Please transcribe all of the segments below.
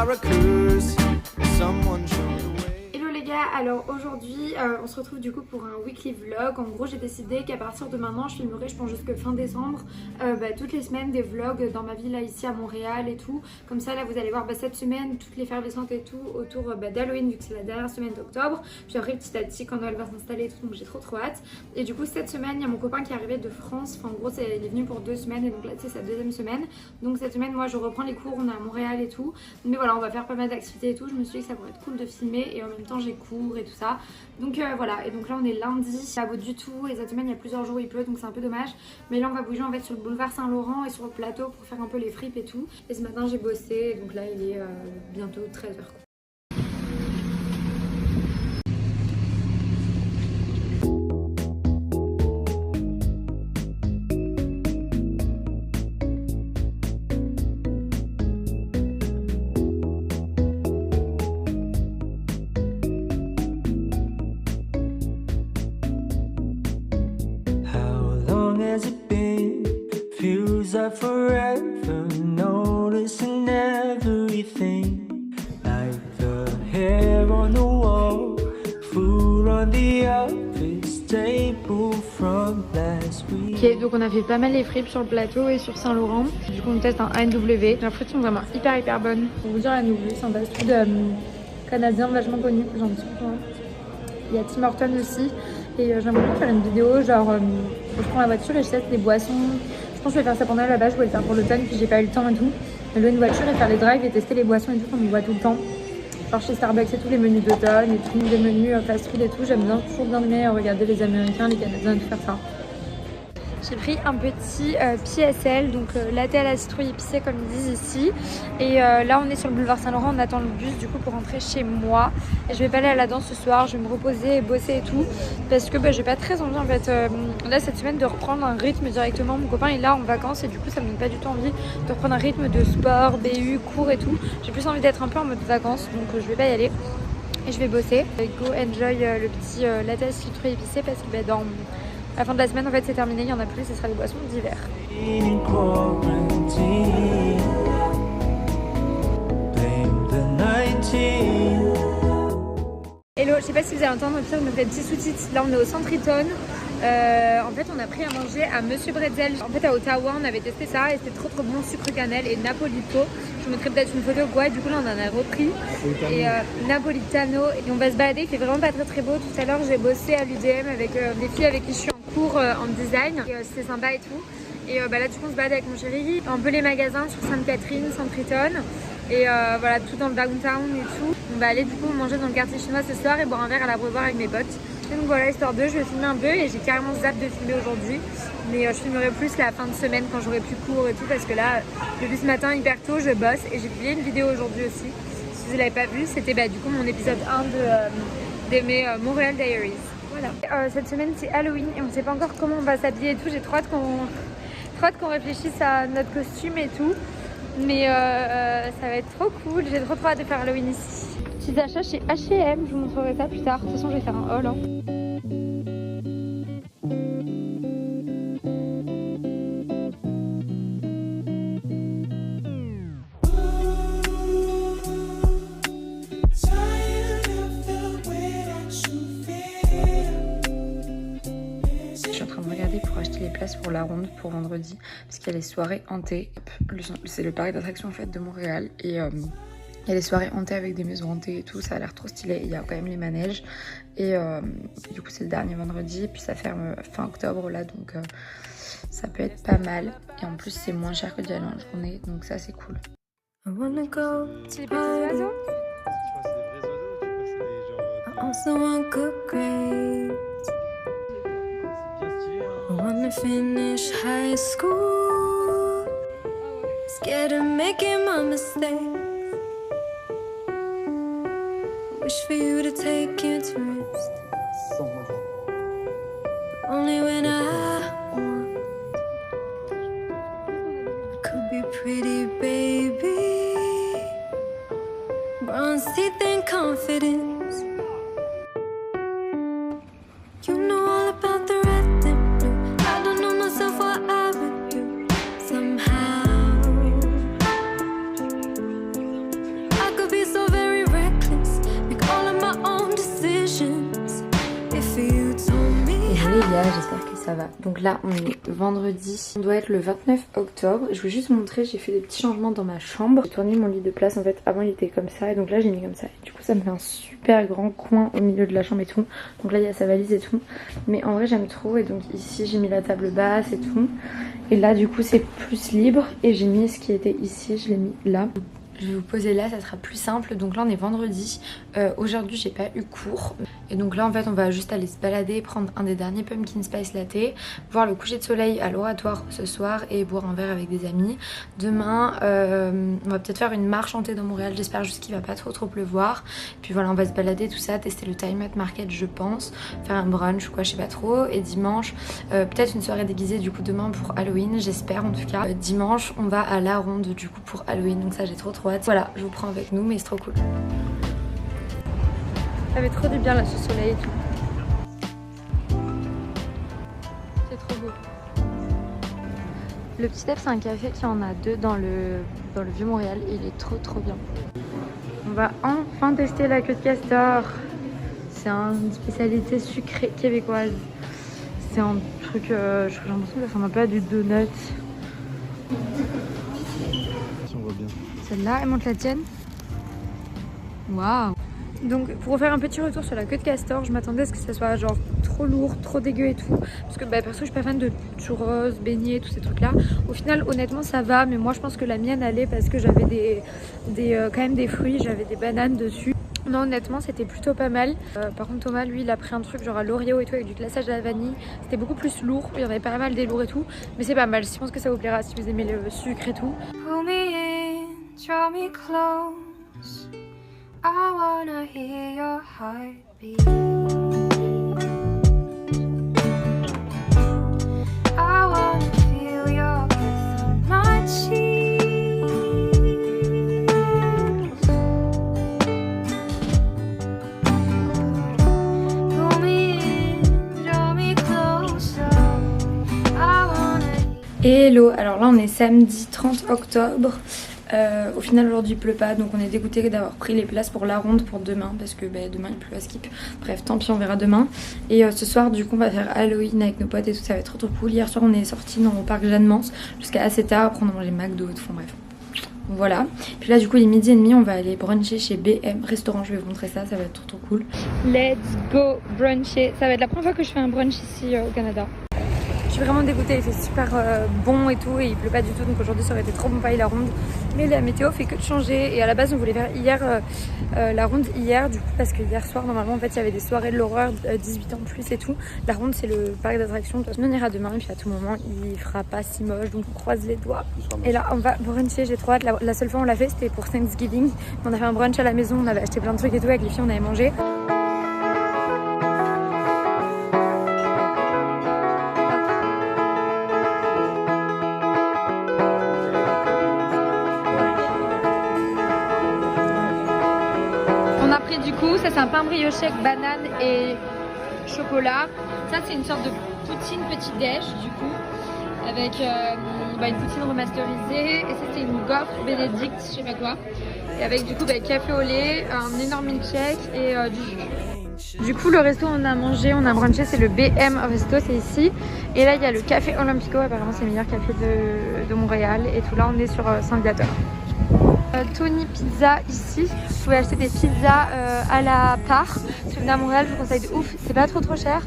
Syracuse. Someone show me the way. Hello les gars, alors aujourd'hui on se retrouve du coup pour un weekly vlog. En gros j'ai décidé qu'à partir de maintenant je filmerai, je pense jusque fin décembre, toutes les semaines des vlogs dans ma vie là ici à Montréal et tout. Comme ça là vous allez voir cette semaine toute l'effervescence et tout autour d'Halloween vu que c'est la dernière semaine d'octobre. Puis après petit à petit quand Noël va s'installer et tout, donc j'ai trop hâte. Et du coup cette semaine il y a mon copain qui est arrivé de France, enfin en gros il est venu pour 2 semaines et donc là c'est sa deuxième semaine. Donc cette semaine moi je reprends les cours, on est à Montréal et tout. Mais voilà on va faire pas mal d'activités et tout, je me suis dit que ça pourrait être cool de filmer et en même temps j'ai cours et tout ça. Donc voilà, et donc là on est lundi, ça vaut du tout et cette semaine il y a plusieurs jours où il pleut donc c'est un peu dommage. Mais là on va bouger en fait sur le boulevard Saint-Laurent et sur le plateau pour faire un peu les fripes et tout. Et ce matin j'ai bossé donc là il est bientôt 13h. Forever noticing everything, like the hair on the wall, food on the office table from last week. Ok, donc on a fait pas mal les fripes sur le plateau et sur Saint-Laurent. Du coup on teste un ANW. Les frites sont vraiment hyper bonnes. Pour vous dire, ANW c'est un fast-food canadien vachement connu. J'en suis contente. Il y a Tim Hortons aussi. Et j'aimerais bien faire une vidéo genre je prends la voiture et je teste des boissons. Je pense que je vais faire ça pendant là-bas, je voulais le faire pour l'automne puis j'ai pas eu le temps et tout. Mais louer une voiture et faire les drives et tester les boissons et tout comme on voit tout le temps. Genre chez Starbucks et tout, les menus d'automne et tout, les menus fast food et tout. J'aime bien, toujours bien aimé regarder les Américains, les Canadiens et tout faire ça. J'ai pris un petit PSL, donc latte à la citrouille épicée comme ils disent ici. Et là on est sur le boulevard Saint-Laurent, on attend le bus du coup pour rentrer chez moi. Et je vais pas aller à la danse ce soir, je vais me reposer et bosser et tout. Parce que j'ai pas très envie en fait, là cette semaine de reprendre un rythme directement. Mon copain est là en vacances et du coup ça me donne pas du tout envie de reprendre un rythme de sport, BU, cours et tout. J'ai plus envie d'être un peu en mode vacances, donc je vais pas y aller. Et je vais bosser. Go enjoy le petit latte à la citrouille épicée parce que dans... à la fin de la semaine en fait c'est terminé, il y en a plus, ce sera les boissons d'hiver. Hello, je sais pas si vous allez entendre, je me fais des petits sous-titres. Là on est au Centre Eaton. En fait on a pris à manger à Monsieur Bretzel. En fait à Ottawa on avait testé ça et c'était trop bon, sucre cannelle et Napolito. Je vous mettrai peut-être une photo ou quoi, du coup là on en a repris. Et Napolitano, et on va se balader, il fait vraiment pas très beau. Tout à l'heure j'ai bossé à l'UDM avec des filles avec qui je suis en cours en design. C'était sympa et tout. Et là du coup on se balade avec mon chéri. Un peu les magasins sur Sainte-Catherine, Centre Eaton. Et voilà, tout dans le downtown et tout. On va aller du coup manger dans le quartier chinois ce soir et boire un verre à l'Abreuvoir avec mes potes. Et donc voilà, histoire d'eux, je vais filmer un peu et j'ai carrément zapp de filmer aujourd'hui. Mais je filmerai plus la fin de semaine quand j'aurai plus cours et tout parce que là, depuis ce matin hyper tôt, je bosse et j'ai publié une vidéo aujourd'hui aussi. Si vous l'avez pas vue, c'était du coup mon épisode 1 de mes Montréal Diaries. Voilà. Cette semaine c'est Halloween et on sait pas encore comment on va s'habiller et tout. J'ai trop hâte qu'on réfléchisse à notre costume et tout. Mais ça va être trop cool, j'ai trop hâte de faire Halloween ici. Petits achats chez H&M, je vous montrerai ça plus tard. De toute façon je vais faire un haul. Je suis en train de regarder pour acheter les places pour la ronde pour vendredi parce qu'il y a les soirées hantées. C'est le parc d'attractions en fait de Montréal et il y a les soirées hantées avec des maisons hantées et tout, ça a l'air trop stylé. Il y a quand même les manèges et du coup c'est le dernier vendredi et puis ça ferme fin octobre là donc ça peut être pas mal et en plus c'est moins cher que d'y aller en journée donc ça c'est cool. C'est les petits oiseaux? I wanna finish high school, scared of making my mistakes. Wish for you to take it to rest, but only when I want. Could be pretty, baby, bronze teeth and confidence. You know all about the red and blue. I don't know myself what I would do. Somehow I could les gars, j'espère que ça va. Donc là on est vendredi, on doit être le 29 octobre. Je voulais juste vous montrer, j'ai fait des petits changements dans ma chambre. J'ai tourné mon lit de place, en fait avant il était comme ça et donc là j'ai mis comme ça. Et du coup ça me fait un super grand coin au milieu de la chambre et tout. Donc là il y a sa valise et tout. Mais en vrai j'aime trop et donc ici j'ai mis la table basse et tout. Et là du coup c'est plus libre et j'ai mis ce qui était ici, je l'ai mis là. Je vais vous poser là, ça sera plus simple. Donc là on est vendredi, aujourd'hui j'ai pas eu cours. Et donc là en fait on va juste aller se balader, prendre un des derniers pumpkin spice latte, voir le coucher de soleil à l'Oratoire ce soir et boire un verre avec des amis. Demain on va peut-être faire une marche en thé dans Montréal, j'espère juste qu'il va pas trop pleuvoir. Puis voilà on va se balader tout ça, tester le Time Out Market je pense, faire un brunch ou quoi je sais pas trop. Et dimanche peut-être une soirée déguisée du coup demain pour Halloween, j'espère en tout cas. Dimanche on va à La Ronde du coup pour Halloween, donc ça j'ai trop hâte. Voilà, je vous prends avec nous mais c'est trop cool. Ça fait trop du bien là ce soleil et tout. C'est trop beau. Le Petit Step c'est un café qui en a deux dans le vieux Montréal et il est trop bien. On va enfin tester la queue de castor. C'est une spécialité sucrée québécoise. C'est un truc, j'ai l'impression que ça ressemble un peu à du donut. Celle-là, elle monte la tienne. Waouh! Donc pour refaire un petit retour sur la queue de castor, je m'attendais à ce que ça soit genre trop lourd, trop dégueu et tout. Parce que perso je suis pas fan de churros, beignets, tous ces trucs là. Au final honnêtement ça va, mais moi je pense que la mienne allait parce que j'avais quand même des fruits, j'avais des bananes dessus. Non honnêtement c'était plutôt pas mal. Par contre Thomas lui il a pris un truc genre à l'Oreo et tout avec du glaçage à la vanille. C'était beaucoup plus lourd, il y en avait pas mal des lourds et tout. Mais c'est pas mal, je pense que ça vous plaira si vous aimez le sucre et tout. Pull me in, draw me close. I wanna hear your heartbeat. I wanna feel your breath on my cheek. Pull me in, draw me closer. I wanna. Hello, alors là on est samedi 30 octobre. Au final aujourd'hui il pleut pas donc on est dégoûté d'avoir pris les places pour La Ronde pour demain parce que demain il pleut à skip. Bref tant pis on verra demain. Et ce soir du coup on va faire Halloween avec nos potes et tout, ça va être trop cool. Hier soir on est sortis dans le parc Jeanne-Mance jusqu'à assez tard, après on a mangé McDo et tout, bref. Voilà, puis là du coup il est 12h30, on va aller bruncher chez BM Restaurant, je vais vous montrer ça, ça va être trop cool. Let's go bruncher. Ça va être la première fois que je fais un brunch ici au Canada. Je suis vraiment dégoûtée, il fait super bon et tout et il pleut pas du tout donc aujourd'hui ça aurait été trop bon pareil La Ronde. Mais la météo fait que de changer et à la base on voulait faire hier La Ronde hier du coup parce que hier soir normalement en fait il y avait des soirées de l'horreur 18 ans plus et tout. La Ronde c'est le parc d'attractions, on ira demain et puis à tout moment il fera pas si moche donc on croise les doigts. Et là on va bruncher, j'ai trop hâte, la seule fois on l'a fait c'était pour Thanksgiving. On a fait un brunch à la maison, on avait acheté plein de trucs et tout avec les filles on avait mangé. Du coup ça c'est un pain brioché avec banane et chocolat. Ça c'est une sorte de poutine petit déj du coup avec une poutine remasterisée. Et ça c'est une gaufre bénédicte je sais pas quoi. Et avec du coup café au lait, un énorme milkshake et du jus. Du coup le resto on a mangé, on a brunché, c'est le BM Resto, c'est ici. Et là il y a le café Olympico, apparemment c'est le meilleur café de Montréal. Et tout là on est sur Saint-Viateur. Tony Pizza ici, vous pouvez acheter des pizzas à la part. Si vous venez à Montréal, je vous conseille de ouf, c'est pas trop cher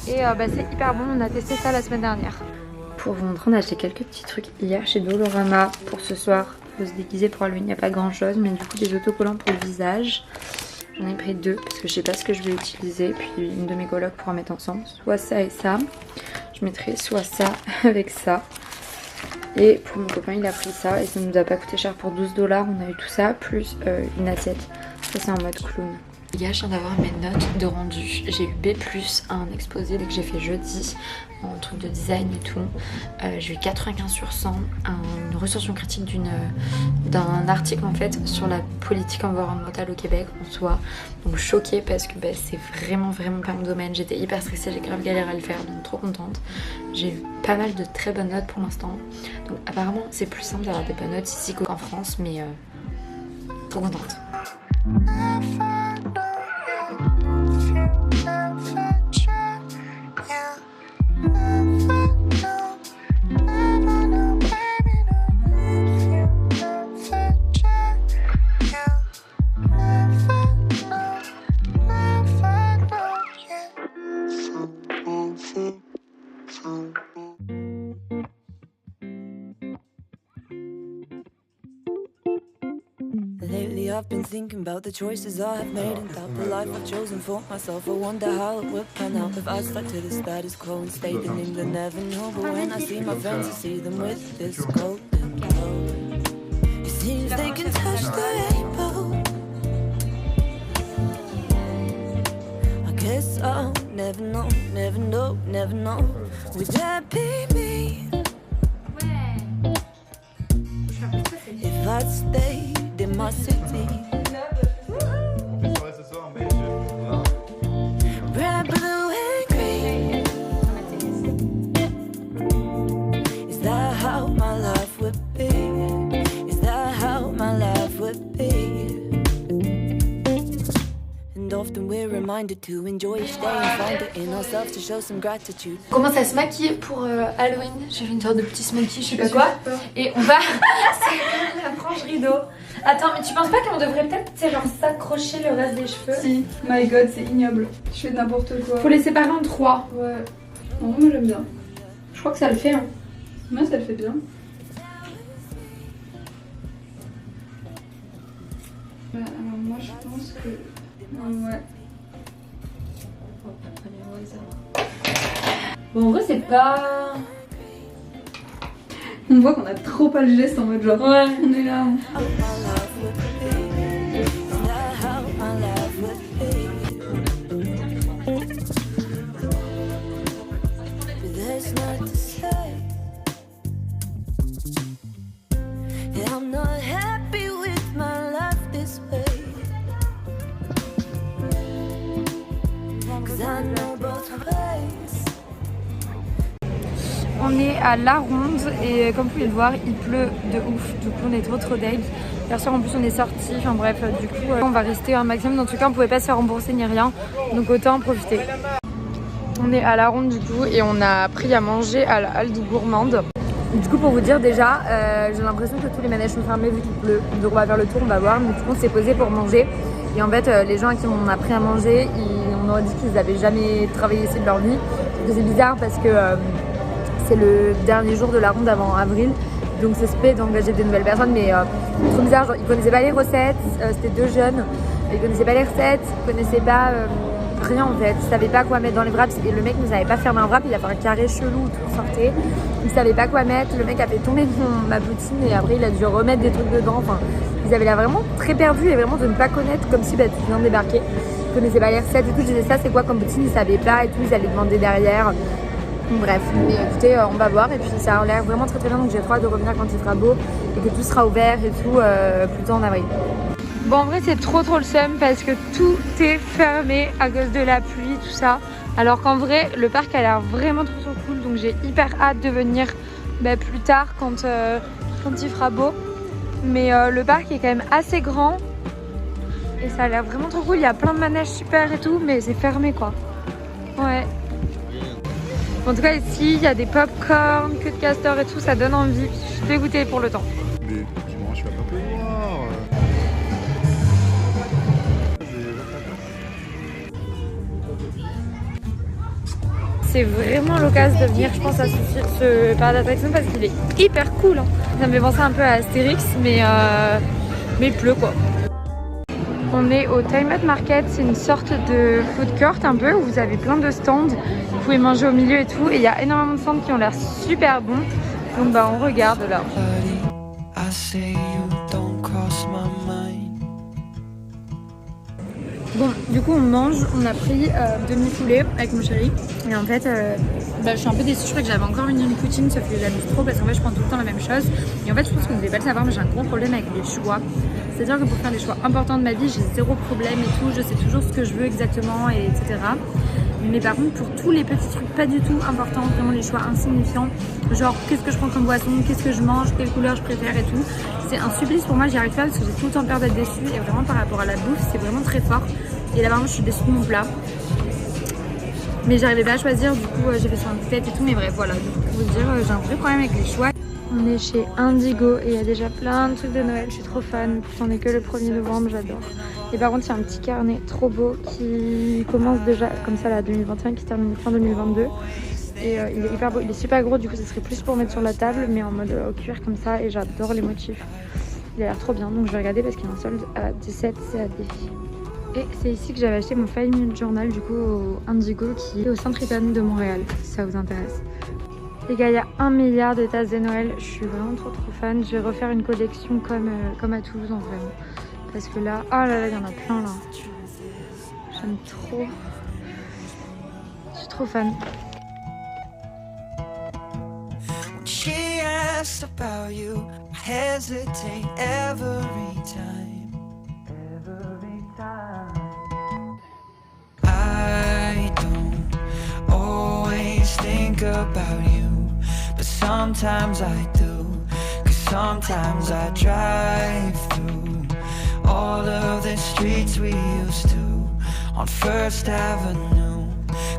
et c'est hyper bon, on a testé ça la semaine dernière. Pour vous montrer, on a acheté quelques petits trucs hier chez Dolorama pour ce soir. Faut se déguiser pour Halloween, il n'y a pas grand chose, mais du coup des autocollants pour le visage. J'en ai pris deux parce que je sais pas ce que je vais utiliser, puis une de mes colocs pourra mettre ensemble, soit ça et ça. Je mettrai soit ça avec ça. Et pour mon copain il a pris ça et ça nous a pas coûté cher, pour 12$. On a eu tout ça plus une assiette. Ça c'est en mode clown. Les gars, je viens d'avoir mes notes de rendu. J'ai eu B+, un exposé dès que j'ai fait jeudi, en truc de design et tout. J'ai eu 95 sur 100, une recension critique d'un article en fait sur la politique environnementale au Québec en soi. Donc choquée parce que c'est vraiment pas mon domaine. J'étais hyper stressée, j'ai grave galéré à le faire, donc trop contente. J'ai eu pas mal de très bonnes notes pour l'instant. Donc apparemment c'est plus simple d'avoir des bonnes notes ici qu'en France, mais trop contente. I've been thinking about the choices I have made and about the life I've chosen for myself. I wonder how it would pan out if I stuck to the status quo and stayed in England. Never know, but when I see my friends, I see them with this golden glow. It seems they can touch the rainbow. I guess I'll never know, never know, never know. Would that be me? If I'd stayed in my city. Red, blue and green. Is that how my life would be? Is that how my life would be? And often we're reminded to enjoy each day and find it in ourselves to show some gratitude. On commence à se maquiller pour Halloween. J'ai fait une sorte de petit smoky, je sais pas quoi. Et on va séparer la frange rideau. Attends, mais tu penses pas qu'on devrait peut-être genre s'accrocher le reste des cheveux? Si, my god, c'est ignoble. Je fais n'importe quoi. Faut les séparer en 3. Ouais. En vrai, moi j'aime bien. Je crois que ça le fait. Hein. Moi, ça le fait bien. Alors, moi je pense que. Ouais. Bon, en vrai, c'est pas. On voit qu'on a trop pas le geste en mode genre. Ouais. On est là. How my life would be. Is that how my life would be? But there's not to say. Yeah, I'm not happy with my life this way. 'Cause I know both ways. On est à La Ronde et comme vous pouvez le voir, il pleut de ouf. Du coup, on est trop deg. Hier soir, en plus, on est sortis. Enfin bref, du coup, on va rester un maximum. Dans tout cas, on pouvait pas se faire rembourser ni rien. Donc autant en profiter. On est à La Ronde du coup et on a pris à manger à la Halle du Gourmande. Du coup, pour vous dire déjà, j'ai l'impression que tous les manèges sont fermés vu qu'il pleut. Donc on va faire le tour, on va voir. Mais du coup, on s'est posé pour manger. Et en fait, les gens à qui on a pris à manger, on aurait dit qu'ils n'avaient jamais travaillé ici de leur vie. C'est bizarre parce que c'est le dernier jour de La Ronde avant avril. Donc c'est spé d'engager des nouvelles personnes. Mais trop bizarre, genre, ils connaissaient pas les recettes. C'était 2 jeunes. Ils connaissaient pas les recettes. Ils connaissaient pas rien en fait. Ils savaient pas quoi mettre dans les wraps. Et le mec ne savait pas fermer un wrap. Il a fait un carré chelou où tout sortait. Il savait pas quoi mettre. Le mec a fait tomber ma poutine. Et après il a dû remettre des trucs dedans. Enfin, ils avaient l'air vraiment très perdus et vraiment de ne pas connaître, comme si tu viens de débarquer. Ils connaissaient pas les recettes et tout. Je disais ça c'est quoi comme poutine, ils savaient pas et tout. Ils allaient demander derrière. Bref, mais écoutez, on va voir et puis ça a l'air vraiment très bien, donc j'ai trop hâte de revenir quand il fera beau et que tout sera ouvert et tout plutôt en avril. Bon, en vrai c'est trop le seum parce que tout est fermé à cause de la pluie, tout ça. Alors qu'en vrai le parc a l'air vraiment trop cool, donc j'ai hyper hâte de venir plus tard quand il fera beau. Mais le parc est quand même assez grand et ça a l'air vraiment trop cool, il y a plein de manèges super et tout, mais c'est fermé quoi. Ouais. En tout cas ici il y a des pop-corn, queue de castor et tout, ça donne envie. Je suis dégoûtée pour le temps. Mais dis-moi, je suis un peu noir. C'est vraiment l'occasion de venir je pense à ce parc d'attractions parce qu'il est hyper cool. Hein. Ça me fait penser un peu à Astérix mais il pleut quoi. On est au Time Out Market, c'est une sorte de food court un peu où vous avez plein de stands, vous pouvez manger au milieu et tout et il y a énormément de stands qui ont l'air super bons, donc on regarde là. Bon, du coup on mange, on a pris demi-poulet avec mon chéri et en fait je suis un peu déçue, je crois que j'avais encore une poutine sauf que j'abuse trop parce qu'en fait je prends tout le temps la même chose et en fait je pense que vous ne devez pas le savoir mais j'ai un gros problème avec les choix. C'est-à-dire que pour faire des choix importants de ma vie, j'ai zéro problème et tout, je sais toujours ce que je veux exactement et etc. Mais par contre pour tous les petits trucs pas du tout importants, vraiment les choix insignifiants, genre qu'est-ce que je prends comme boisson, qu'est-ce que je mange, quelle couleur je préfère et tout, c'est un supplice pour moi, j'y arrive pas parce que j'ai tout le temps peur d'être déçue et vraiment par rapport à la bouffe c'est vraiment très fort. Et là vraiment je suis déçue de mon plat. Mais j'arrivais pas à choisir, du coup j'ai fait sur un tête et tout, mais bref voilà, pour vous dire j'ai un vrai problème avec les choix. On est chez Indigo et il y a déjà plein de trucs de Noël, je suis trop fan, pourtant on est que le 1er novembre, j'adore. Et par contre il y a un petit carnet trop beau qui commence déjà comme ça là 2021 qui termine fin 2022. Et il est hyper beau, il est super gros, du coup ça serait plus pour mettre sur la table mais en mode au cuir comme ça et j'adore les motifs. Il a l'air trop bien, donc je vais regarder parce qu'il y a un solde à 17 CAD. Et c'est ici que j'avais acheté mon 5 minute journal du coup au Indigo qui est au Saint-Triton de Montréal, si ça vous intéresse. Les gars, il y a 1 milliard de tasses de Noël, je suis vraiment trop fan. Je vais refaire une collection comme à Toulouse en vrai. Parce que là, oh là là, il y en a plein là. J'aime trop. Je suis trop fan. She asks about you, I hesitate every time. I don't always think about you, but sometimes I do. 'Cause sometimes I drive through all of the streets we used to on First Avenue.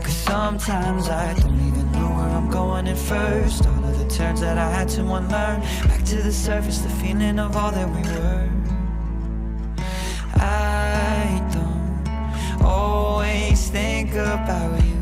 'Cause sometimes I don't even know where I'm going at first. All of the turns that I had to unlearn. Back to the surface, the feeling of all that we were. I don't always think about you.